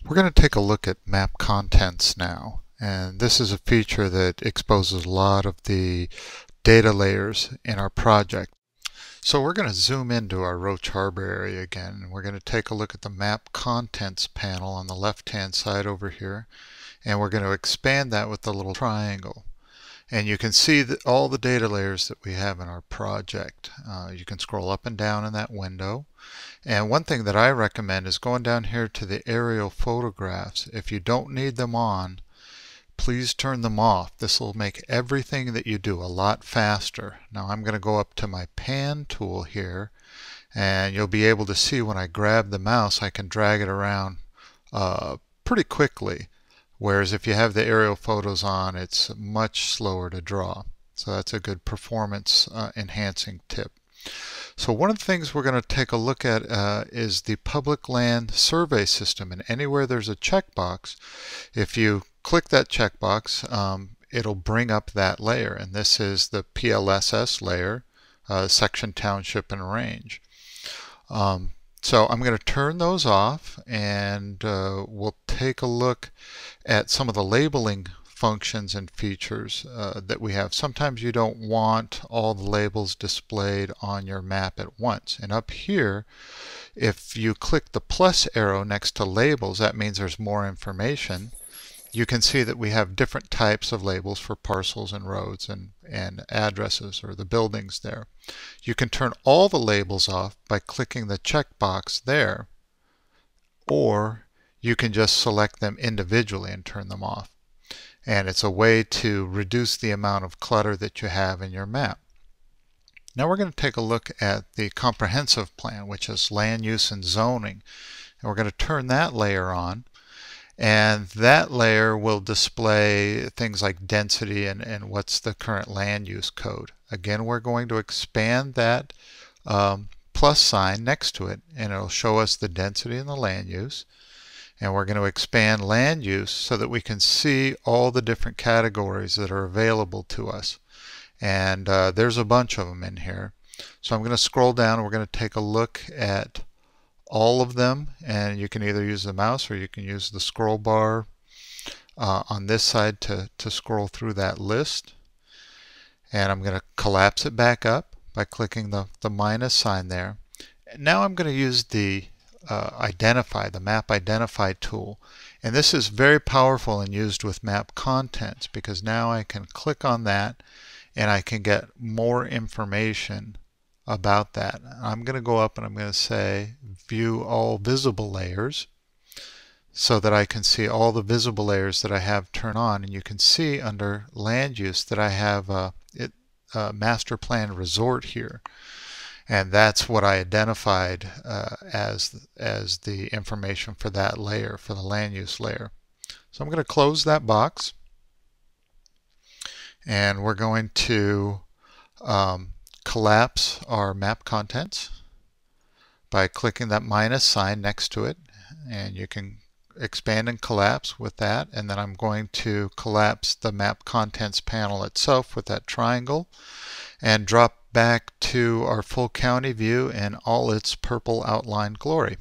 We're going to take a look at map contents now, and this is a feature that exposes a lot of the data layers in our project. So we're going to zoom into our Roach Harbor area again, and we're going to take a look at the map contents panel on the left hand side over here, and we're going to expand that with the little triangle. And you can see that all the data layers that we have in our project. You can scroll up and down in that window. And one thing that I recommend is going down here to the aerial photographs. If you don't need them on, please turn them off. This will make everything that you do a lot faster. Now I'm going to go up to my pan tool here, and you'll be able to see when I grab the mouse I can drag it around pretty quickly. Whereas if you have the aerial photos on, it's much slower to draw. So that's a good performance enhancing tip. So one of the things we're going to take a look at is the public land survey system. And anywhere there's a checkbox, if you click that checkbox, it'll bring up that layer. And this is the PLSS layer, section, township, and range. So I'm going to turn those off, and we'll take a look at some of the labeling functions and features that we have. Sometimes you don't want all the labels displayed on your map at once. And up here, if you click the plus arrow next to labels, that means there's more information. You can see that we have different types of labels for parcels and roads and addresses or the buildings there. You can turn all the labels off by clicking the checkbox there, or you can just select them individually and turn them off. And it's a way to reduce the amount of clutter that you have in your map. Now we're going to take a look at the comprehensive plan, which is land use and zoning. And we're going to turn that layer on. And that layer will display things like density and what's the current land use code. Again, we're going to expand that plus sign next to it, and it'll show us the density and the land use. And we're going to expand land use so that we can see all the different categories that are available to us. And there's a bunch of them in here. So I'm going to scroll down, and we're going to take a look at all of them, and you can either use the mouse or you can use the scroll bar on this side to scroll through that list. And I'm going to collapse it back up by clicking the minus sign there. And now I'm going to use the map identify tool, and this is very powerful and used with map contents, because now I can click on that and I can get more information about that. I'm going to go up and I'm going to say view all visible layers so that I can see all the visible layers that I have turned on. And you can see under land use that I have a master plan resort here, and that's what I identified as the information for that layer, for the land use layer. So I'm going to close that box, and we're going to collapse our map contents by clicking that minus sign next to it, and you can expand and collapse with that. And then I'm going to collapse the map contents panel itself with that triangle and drop back to our full county view in all its purple outline glory.